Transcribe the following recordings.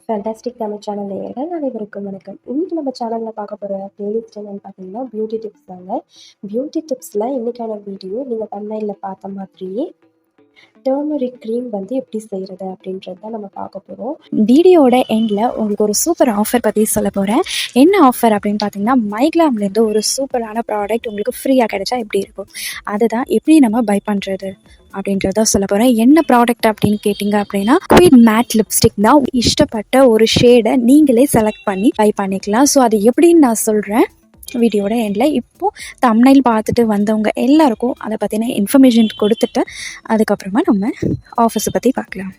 Fantastic Tamil channel நேயர்கள் அனைவருக்கும் வணக்கம். இன்னைக்கு நம்ம சேனல்ல பார்க்க போற பிளேலிஸ்ட் என்னன்னு பார்த்தீங்கன்னா, பியூட்டி டிப்ஸ் தாங்க. பியூட்டி டிப்ஸ்ல இன்னைக்கான வீடியோ நீங்க தம்ப்நெயில்ல பார்த்த மாதிரியே டர்மரிக் க்ரீம் வந்து எப்படி செய்றது அப்படின்றது தான் நம்ம பார்க்க போறோம். வீடியோட எண்டில் உங்களுக்கு ஒரு சூப்பர் ஆஃபர் பற்றி சொல்ல போகிறேன். என்ன ஆஃபர் அப்படின்னு பார்த்தீங்கன்னா, மைக்லாம்லேருந்து ஒரு சூப்பரான ப்ராடக்ட் உங்களுக்கு ஃப்ரீயாக கிடைச்சா எப்படி இருக்கும், அதுதான் எப்படி நம்ம பை பண்ணுறது அப்படின்றத சொல்ல போகிறேன். என்ன ப்ராடக்ட் அப்படின்னு கேட்டிங்க அப்படின்னா, குயிட் மேட் லிப்ஸ்டிக் தான். இஷ்டப்பட்ட ஒரு ஷேடை நீங்களே செலக்ட் பண்ணி பை பண்ணிக்கலாம். ஸோ அது எப்படின்னு நான் சொல்கிறேன் வீடியோட எண்டில். இப்போது தம்ப்நெயில் பார்த்துட்டு வந்தவங்க எல்லாருக்கும் அதை பற்றின இன்ஃபர்மேஷன் கொடுத்துட்டு அதுக்கப்புறமா நம்ம ஆஃபர்ஸை பற்றி பார்க்கலாம்.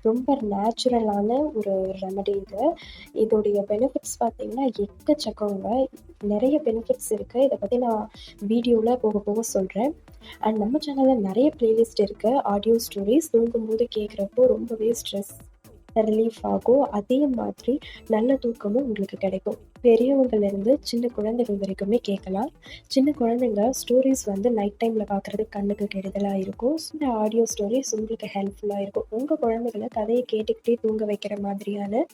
ரொம்ப நேச்சுரலான ஒரு ரெமடி இது. இதோடைய பெனிஃபிட்ஸ் பார்த்தீங்கன்னா எக்கச்சக்கங்க. நிறைய பெனிஃபிட்ஸ் இருக்குது. இதை பற்றி நான் வீடியோவில் போக போக சொல்கிறேன். அண்ட் நம்ம சேனலில் நிறைய பிளேலிஸ்ட் இருக்குது. ஆடியோ ஸ்டோரிஸ் தூங்கும்போது கேட்குறப்போ ரொம்பவே ஸ்ட்ரெஸ் ரிலீஃப் ஆகும். அதே மாதிரி நல்ல தூக்கமும் உங்களுக்கு கிடைக்கும். பெரியவங்கலேருந்து சின்ன குழந்தைகள் வரைக்குமே கேட்கலாம். சின்ன குழந்தைங்க ஸ்டோரிஸ் வந்து நைட் டைமில் பார்க்குறது கண்ணுக்கு கெடுதலாக இருக்கும். இந்த ஆடியோ ஸ்டோரிஸ் உங்களுக்கு ஹெல்ப்ஃபுல்லாக இருக்கும். உங்கள் குழந்தைகளை கதையை கேட்டுக்கிட்டே தூங்க வைக்கிற மாதிரியான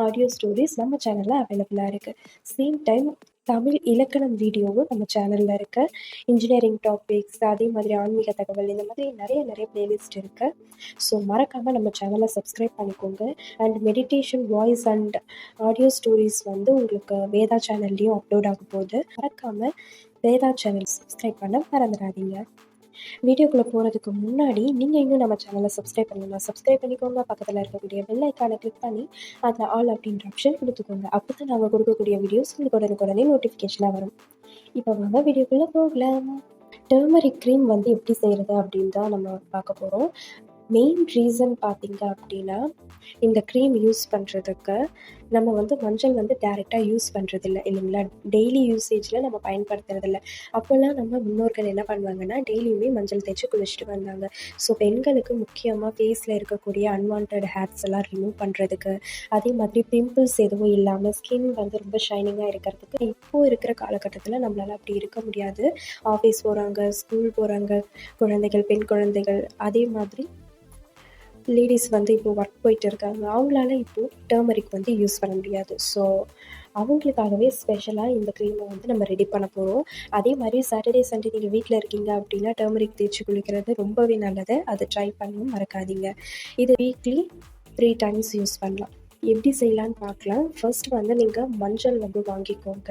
ஆடியோ ஸ்டோரிஸ் நம்ம சேனலில் அவைலபிளாக இருக்குது. சேம் டைம் தமிழ் இலக்கணம் வீடியோவும் நம்ம சேனலில் இருக்க. இன்ஜினியரிங் டாபிக்ஸ், அதே மாதிரி ஆன்மீக தகவல், இந்த மாதிரி நிறைய பிளேலிஸ்ட் இருக்குது. ஸோ மறக்காமல் நம்ம சேனலை சப்ஸ்கிரைப் பண்ணிக்கோங்க. And meditation voice and audio stories வந்து உங்களுக்கு வேதா சேனல்லையும் அப்லோட் ஆக போகுது. மறக்காமல் வேதா சேனல் சப்ஸ்கிரைப் பண்ண மறந்துடாதீங்க. வீடியோக்குள்ளே போகிறதுக்கு முன்னாடி நீங்கள் இன்னும் நம்ம சேனலை சப்ஸ்கிரைப் பண்ணலாம். சப்ஸ்கிரைப் பண்ணிக்கோங்க. பக்கத்தில் இருக்கக்கூடிய பெல் ஐக்கானை கிளிக் பண்ணி அதில் ஆல் அப்படின்ற ஆப்ஷன் கொடுத்துக்கோங்க. அப்போ தான் நாங்கள் கொடுக்கக்கூடிய வீடியோஸ் உங்களுக்கு உடனே நோட்டிஃபிகேஷனாக வரும். இப்போ வாங்க வீடியோக்குள்ளே போகலாம். டர்மரிக் க்ரீம் வந்து எப்படி செய்கிறது அப்படின்னு தான் நம்ம பார்க்க போகிறோம். மெயின் ரீசன் பார்த்தீங்க அப்படின்னா, இந்த க்ரீம் யூஸ் பண்ணுறதுக்கு நம்ம வந்து மஞ்சள் வந்து டைரெக்டாக யூஸ் பண்ணுறதில்ல இல்லைங்களா. டெய்லி யூசேஜில் நம்ம பயன்படுத்துறதில்ல. அப்போல்லாம் நம்ம முன்னோர்கள் என்ன பண்ணுவாங்கன்னா, டெய்லியுமே மஞ்சள் தேய்ச்சி குளிச்சுட்டு வந்தாங்க. ஸோ பெண்களுக்கு முக்கியமாக ஃபேஸில் இருக்கக்கூடிய அன்வான்ட் ஹேர்ஸ் எல்லாம் ரிமூவ் பண்ணுறதுக்கு, அதே மாதிரி பிம்பிள்ஸ் எதுவும் இல்லாமல் ஸ்கின் வந்து ரொம்ப ஷைனிங்காக இருக்கிறதுக்கு. இப்போது இருக்கிற காலகட்டத்தில் நம்மளால் அப்படி இருக்க முடியாது. ஆஃபீஸ் போகிறாங்க, ஸ்கூல் போகிறாங்க குழந்தைகள், பெண் குழந்தைகள், அதே மாதிரி லேடிஸ் வந்து இப்போது ஒர்க் போயிட்டு இருக்காங்க. அவங்களால இப்போது டர்மரிக் வந்து யூஸ் பண்ண முடியாது. ஸோ அவங்களுக்காகவே ஸ்பெஷலாக இந்த க்ரீமை வந்து நம்ம ரெடி பண்ண போகிறோம். அதே மாதிரி சாட்டர்டே சண்டே நீங்கள் வீட்டில் இருக்கீங்க அப்படின்னா டர்மரிக் தேய்ச்சி குளிக்கிறது ரொம்பவே நல்லது. அதை ட்ரை பண்ணவும் மறக்காதீங்க. இது வீக்லி 3 டைம்ஸ் யூஸ் பண்ணலாம். எப்படி செய்யலான்னு பார்க்கலாம். ஃபர்ஸ்ட் வந்து நீங்கள் மஞ்சள் வந்து வாங்கிக்கோங்க.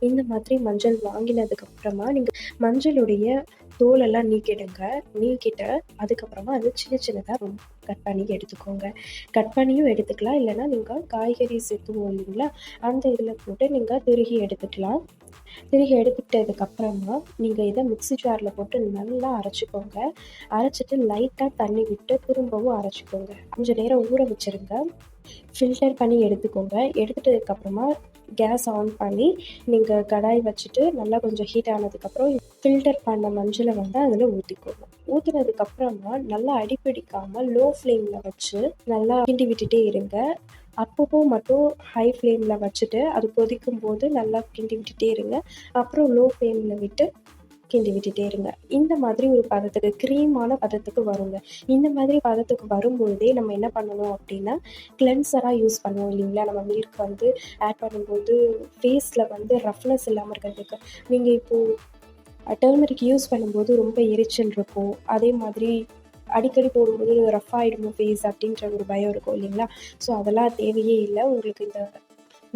இந்த மாதிரி மஞ்சள் வாங்கினதுக்கப்புறமா நீங்கள் மஞ்சளுடைய தோலெல்லாம் நீக்கிட்டு அதுக்கப்புறமா அது சின்ன சின்னதாக ரொம்ப கட் பண்ணி எடுத்துக்கோங்க. கட் பண்ணியும் எடுத்துக்கலாம், இல்லைனா நீங்கள் காய்கறி சேர்த்துவோம் இல்லைங்களா, அந்த இதில் போட்டு நீங்கள் திருகி எடுத்துக்கலாம். திருகி எடுத்துக்கிட்டதுக்கப்புறமா நீங்கள் இதை மிக்ஸி ஜாரில் போட்டு நல்லா அரைச்சிக்கோங்க. அரைச்சிட்டு லைட்டாக தண்ணி விட்டு திரும்பவும் அரைச்சிக்கோங்க. கொஞ்சம் நேரம் ஊற வச்சுருங்க. ஃபில்டர் பண்ணி எடுத்துக்கோங்க. எடுத்துட்டதுக்கப்புறமா கேஸ் ஆன் பண்ணி நீங்கள் கடாய் வச்சுட்டு நல்லா கொஞ்சம் ஹீட் ஆனதுக்கப்புறம் ஃபில்டர் பண்ண மஞ்சளை வந்து அதில் ஊற்றிக்கோங்க. ஊற்றுனதுக்கப்புறமா நல்லா அடிப்பிடிக்காமல் லோ ஃப்ளேமில் வச்சு நல்லா கிண்டி விட்டுட்டே இருங்க. அப்பப்போ மட்டும் ஹை ஃப்ளேமில் வச்சுட்டு அது கொதிக்கும் போது நல்லா கிண்டி விட்டுட்டே இருங்க. அப்புறம் லோ ஃப்ளேமில் விட்டு கிண்டி விட்டுட்டே இருங்க. இந்த மாதிரி ஒரு பதத்துக்கு, க்ரீமான பதத்துக்கு வருங்க. இந்த மாதிரி பதத்துக்கு வரும்பொழுதே நம்ம என்ன பண்ணணும் அப்படின்னா, கிளென்சராக யூஸ் பண்ணுவோம் இல்லைங்களா. நம்ம மில்க் வந்து ஆட் பண்ணும்போது ஃபேஸில் வந்து ரஃப்னஸ் இல்லாமல் இருக்கிறதுக்கு. நீங்கள் இப்போது டர்மரிக் யூஸ் பண்ணும்போது ரொம்ப எரிச்சல் இருக்கும். அதே மாதிரி அடிக்கடி போடும்போது ரஃப் ஆகிடுமோ ஃபேஸ் அப்படின்ற ஒரு பயம் இருக்கும் இல்லைங்களா. ஸோ அதெல்லாம் தேவையே இல்லை. உங்களுக்கு இந்த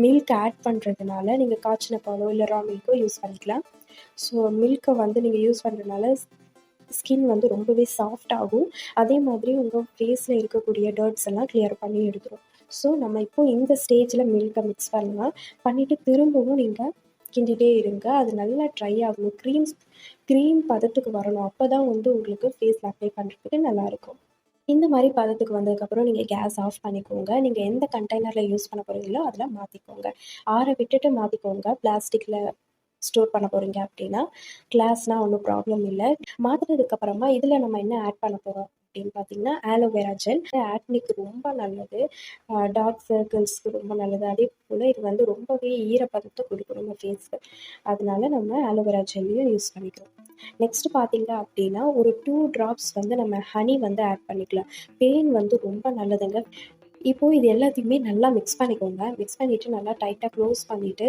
மில்க் ஆட் பண்ணுறதுனால நீங்கள் காய்ச்சின பாலோ இல்லை ரா மில்க்கோ யூஸ் பண்ணிக்கலாம். ஸோ மில்க்கை வந்து நீங்கள் யூஸ் பண்ணுறதுனால ஸ்கின் வந்து ரொம்பவே சாஃப்ட் ஆகும். அதே மாதிரி உங்கள் ஃபேஸில் இருக்கக்கூடிய டர்ட்ஸ் எல்லாம் கிளியர் பண்ணி எடுத்துரும். ஸோ நம்ம இப்போது இந்த ஸ்டேஜில் மில்க்கை மிக்ஸ் பண்ணலாம். பண்ணிவிட்டு திரும்பவும் நீங்கள் கிண்டிகிட்டே இருங்க. அது நல்லா ட்ரை ஆகணும். க்ரீம் பதத்துக்கு வரணும். அப்போ தான் வந்து உங்களுக்கு ஃபேஸில் அப்ளை பண்ணுறதுக்கு நல்லாயிருக்கும். இந்த மாதிரி பதத்துக்கு வந்ததுக்கப்புறம் நீங்கள் கேஸ் ஆஃப் பண்ணிக்கோங்க. நீங்கள் எந்த கண்டெய்னரில் யூஸ் பண்ண போகிறீங்களோ அதில் மாற்றிக்கோங்க. ஆற விட்டுட்டு மாற்றிக்கோங்க. பிளாஸ்டிக்கில் ஸ்டோர் பண்ண போகிறீங்க அப்படின்னா, கிளாஸ்னால் ஒன்றும் ப்ராப்ளம் இல்லை. மாற்றினதுக்கப்புறமா இதில் நம்ம என்ன ஆட் பண்ண போகிறோம் அப்படின்னு பார்த்தீங்கன்னா, ஆலோவேரா ஜெல். ஆக்னிக்கு ரொம்ப நல்லது, டார்க் சர்க்கிள்ஸ்க்கு ரொம்ப நல்லது. அதே போல் இது வந்து ரொம்பவே ஈரப்பதத்தை கொடுக்கும் நம்ம ஃபேஸ்க்கு. அதனால நம்ம ஆலோவேரா ஜெல்லையும் யூஸ் பண்ணிக்கிறோம். நெக்ஸ்ட் பார்த்தீங்க அப்படின்னா, ஒரு 2 ட்ராப்ஸ் வந்து நம்ம ஹனி வந்து ஆட் பண்ணிக்கலாம். பெயின் வந்து ரொம்ப நல்லதுங்க. இப்போது இது எல்லாத்தையுமே நல்லா மிக்ஸ் பண்ணிக்கோங்க. மிக்ஸ் பண்ணிவிட்டு நல்லா டைட்டாக க்ளோஸ் பண்ணிவிட்டு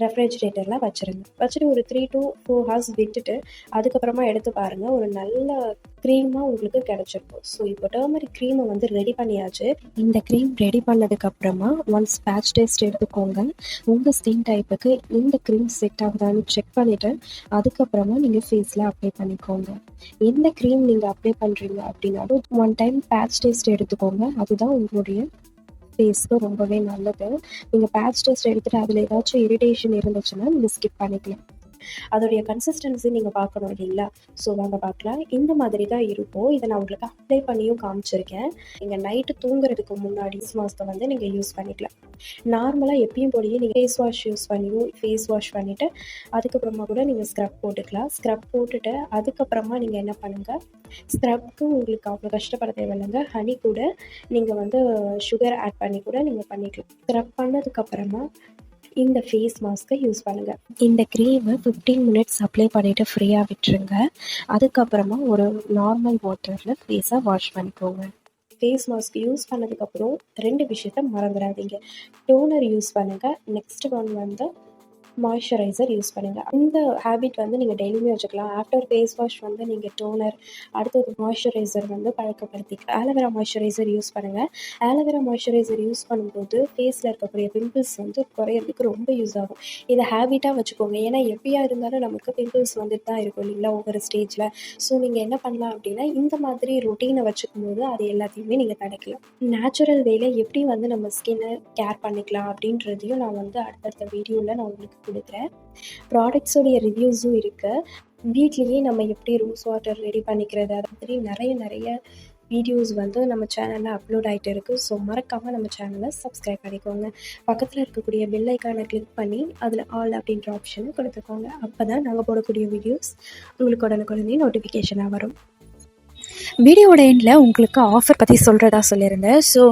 ரெஃப்ரிஜிரேட்டரில் வச்சுட்டு ஒரு 3 to 4 ஹார்ஸ் விட்டுட்டு அதுக்கப்புறமா எடுத்து பாருங்கள். ஒரு நல்ல க்ரீமாக உங்களுக்கு கிடச்சிருக்கும். ஸோ இப்போ டர்மரிக் க்ரீமை வந்து ரெடி பண்ணியாச்சு. இந்த க்ரீம் ரெடி பண்ணதுக்கப்புறமா ஒன்ஸ் பேட்ச் டெஸ்ட் எடுத்துக்கோங்க. உங்கள் ஸ்கின் டைப்புக்கு இந்த க்ரீம் செட் ஆகுதான்னு செக் பண்ணிவிட்டு அதுக்கப்புறமா நீங்கள் ஃபேஸில் அப்ளை பண்ணிக்கோங்க. எந்த க்ரீம் நீங்கள் அப்ளை பண்ணுறீங்க அப்படின்னாலும் 1 டைம் பேட்ச் டெஸ்ட் எடுத்துக்கோங்க. அதுதான் உங்களுடைய ஃபேஸ்க்கு ரொம்பவே நல்லது. நீங்கள் பேட்ச் டெஸ்ட் எடுத்துகிட்டு அதில் ஏதாச்சும் இரிட்டேஷன் இருந்துச்சுன்னா நீங்கள் ஸ்கிப் பண்ணிக்கலாம். அதோடைய கன்சிஸ்டன்சி நீங்கள் பார்க்கணும் இல்லைங்களா? ஸோ வாங்க பார்க்கலாம். இந்த மாதிரி தான் இருக்கும். இதை நான் உங்களுக்கு அப்ளை பண்ணியும் காமிச்சிருக்கேன். நீங்கள் நைட்டு தூங்குறதுக்கு முன்னாடி மாஸ்க்கை வந்து நீங்கள் யூஸ் பண்ணிக்கலாம். நார்மலாக எப்பயும் போலயே நீங்கள் ஃபேஸ் வாஷ் யூஸ் பண்ணியும் ஃபேஸ் வாஷ் பண்ணிவிட்டு அதுக்கப்புறமா கூட நீங்கள் ஸ்க்ரப் போட்டுக்கலாம். ஸ்க்ரப் போட்டுட்டு அதுக்கப்புறமா நீங்கள் என்ன பண்ணுங்கள், ஸ்க்ரப்க்கு உங்களுக்கு அவ்வளோ கஷ்டப்பட தேவையில்லைங்க. ஹனி கூட நீங்கள் வந்து சுகர் ஆட் பண்ணி கூட நீங்கள் பண்ணிக்கலாம். ஸ்க்ரப் பண்ணதுக்கப்புறமா இந்த ஃபேஸ் மாஸ்க்கை யூஸ் பண்ணுங்கள். இந்த க்ரீமை 15 மினிட்ஸ் அப்ளை பண்ணிவிட்டு ஃப்ரீயாக விட்டுருங்க. அதுக்கப்புறமா ஒரு நார்மல் வாட்டரில் ஃபேஸை வாஷ் பண்ணிக்கோங்க. ஃபேஸ் மாஸ்க் யூஸ் பண்ணதுக்கப்புறம் 2 விஷயத்த மறந்துடாதீங்க. டோனர் யூஸ் பண்ணுங்கள். நெக்ஸ்ட் ஒன் வந்து மாய்ஸ்சரைசர் யூஸ் பண்ணுங்கள். இந்த ஹேபிட் வந்து நீங்கள் டெய்லியுமே வச்சுக்கலாம். ஆஃப்டர் ஃபேஸ் வாஷ் வந்து நீங்கள் டோனர், அடுத்தது மாய்ஸ்சரைசர் வந்து பழக்கப்படுத்திக்கலாம். ஆலோவேரா மாய்ஸ்சரைசர் யூஸ் பண்ணுங்கள். ஆலோவேரா மாய்ஸ்சரைசர் யூஸ் பண்ணும்போது ஃபேஸில் இருக்கக்கூடிய பிம்பிள்ஸ் வந்து குறையிறதுக்கு ரொம்ப யூஸ் ஆகும். இதை ஹேபிட்டாக வச்சுக்கோங்க. ஏன்னா எப்படியா இருந்தாலும் நமக்கு பிம்பிள்ஸ் வந்துட்டு தான் இருக்கும் இல்லைங்களா ஒவ்வொரு ஸ்டேஜில். ஸோ நீங்கள் என்ன பண்ணலாம் அப்படின்னா இந்த மாதிரி ரொட்டீனை வச்சுக்கும் போது அது எல்லாத்தையுமே நீங்கள் தடுக்கலாம். நேச்சுரல் வேல எப்படி வந்து நம்ம ஸ்கின்னை கேர் பண்ணிக்கலாம் அப்படின்றதையும் நான் வந்து அடுத்தடுத்த வீடியோவில் நான் உங்களுக்கு கொடுக்குறேன். ப்ராடக்ட்ஸோடைய ரிவ்யூஸும் இருக்குது. வீட்லேயே நம்ம எப்படி ரோஸ் வாட்டர் ரெடி பண்ணிக்கிறது அது மாதிரி நிறைய வீடியோஸ் வந்து நம்ம சேனலில் அப்லோட் ஆகிட்டு இருக்குது. ஸோ மறக்காமல் நம்ம சேனலை சப்ஸ்கிரைப் பண்ணிக்கோங்க. பக்கத்தில் இருக்கக்கூடிய பெல் ஐக்கானை கிளிக் பண்ணி அதில் ஆல் அப்படின்ற ஆப்ஷனை கொடுத்துக்கோங்க. அப்போ தான் நாங்கள் போடக்கூடிய வீடியோஸ் உங்களுக்கு உடனுக்குடனே நோட்டிஃபிகேஷனாக வரும். வீடியோட எண்டில் உங்களுக்கு ஆஃபர் பற்றி சொல்கிறதா சொல்லியிருந்தேன். ஸோ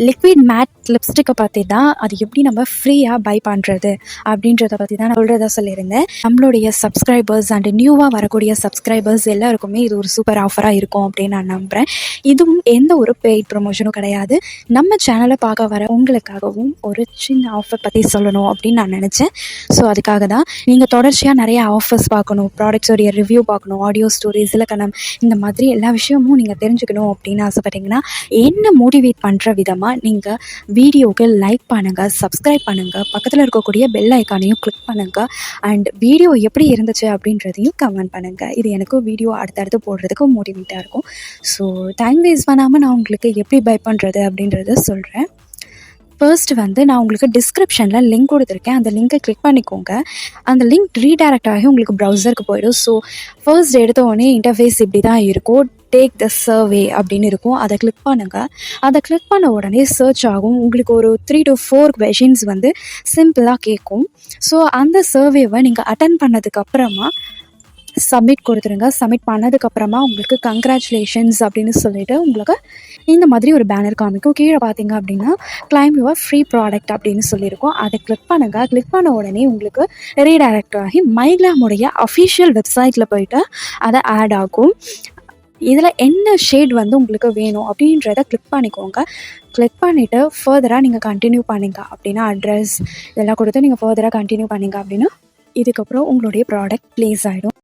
லிக்விட் மேட் லிப்ஸ்டிக்கை பற்றி தான் அது எப்படி நம்ம ஃப்ரீயாக பை பண்ணுறது அப்படின்றத பற்றி தான் நான் சொல்கிறதா சொல்லியிருந்தேன். நம்மளுடைய சப்ஸ்கிரைபர்ஸ் அண்ட் நியூவாக வரக்கூடிய சப்ஸ்கிரைபர்ஸ் எல்லாருக்குமே இது ஒரு சூப்பர் ஆஃபராக இருக்கும் அப்படின்னு நான் நம்புகிறேன். இதுவும் எந்த ஒரு பெய்ட் ப்ரமோஷனும் கிடையாது. நம்ம சேனலை பார்க்க வர உங்களுக்காகவும் ஒரு சின்ன ஆஃபர் பற்றி சொல்லணும் அப்படின்னு நான் நினச்சேன். ஸோ அதுக்காக தான் நீங்கள் தொடர்ச்சியாக நிறைய ஆஃபர்ஸ் பார்க்கணும், ப்ராடக்ட்ஸோடைய ரிவ்யூ பார்க்கணும், ஆடியோ ஸ்டோரிஸ், இலக்கணம், இந்த மாதிரி எல்லா விஷயமும் நீங்கள் தெரிஞ்சுக்கணும் அப்படின்னு ஆசைப்பட்டீங்கன்னா என்ன மோட்டிவேட் பண்ணுற விதமாக நீங்கள் வீடியோவுக்கு லைக் பண்ணுங்கள், சப்ஸ்கிரைப் பண்ணுங்கள், பக்கத்தில் இருக்கக்கூடிய பெல் ஐக்கானையும் கிளிக் பண்ணுங்கள் அண்ட் வீடியோ எப்படி இருந்துச்சு அப்படின்றதையும் கமெண்ட் பண்ணுங்கள். இது எனக்கு வீடியோ அடுத்தடுத்து போடுறதுக்கு மோட்டிவேட்டாக இருக்கும். ஸோ டைம் வேஸ்ட் பண்ணாமல் நான் உங்களுக்கு எப்படி பை பண்ணுறது அப்படின்றத சொல்கிறேன். ஃபர்ஸ்ட் வந்து நான் உங்களுக்கு டிஸ்கிரிப்ஷனில் லிங்க் கொடுத்துருக்கேன். அந்த லிங்க்கை கிளிக் பண்ணிக்கோங்க. அந்த லிங்க் ரீடைரக்ட் ஆகி உங்களுக்கு ப்ரௌசருக்கு போயிடும். ஸோ ஃபர்ஸ்ட் எடுத்த உடனே இன்டர்ஃபேஸ் இப்படி தான் இருக்கும். டேக் த சர்வே அப்படின்னு இருக்கும். அதை கிளிக் பண்ணுங்கள். அதை கிளிக் பண்ண உடனே சர்ச் ஆகும். உங்களுக்கு ஒரு 3 to 4 கொஷின்ஸ் வந்து சிம்பிளாக கேட்கும். ஸோ அந்த சர்வேவை நீங்கள் அட்டன் பண்ணதுக்கப்புறமா சப்மிட் கொடுத்துருங்க. சப்மிட் பண்ணதுக்கப்புறமா உங்களுக்கு கங்க்ராச்சுலேஷன்ஸ் அப்படின்னு சொல்லிட்டு உங்களுக்கு இந்த மாதிரி ஒரு பேனர் காமிக்கும். கீழே பார்த்தீங்க அப்படின்னா கிளைம் யுவர் ஃப்ரீ ப்ராடக்ட் அப்படின்னு சொல்லியிருக்கோம். அதை கிளிக் பண்ணுங்கள். கிளிக் பண்ண உடனே உங்களுக்கு ரீடைரக்ட் ஆகி மைக்ளாமுடைய அஃபிஷியல் வெப்சைட்டில் போயிட்டு அதை ஆட் ஆகும். இதில் என்ன ஷேட் வந்து உங்களுக்கு வேணும் அப்படின்றத கிளிக் பண்ணிக்கோங்க. கிளிக் பண்ணிவிட்டு ஃபர்தராக நீங்கள் கண்டினியூ பண்ணிங்க அப்படின்னா அட்ரஸ் இதெல்லாம் கொடுத்து நீங்கள் ஃபர்தராக கண்டினியூ பண்ணிங்க அப்படின்னா இதுக்கப்புறம் உங்களுடைய ப்ராடக்ட் ப்ளேஸ் ஆகிடும்.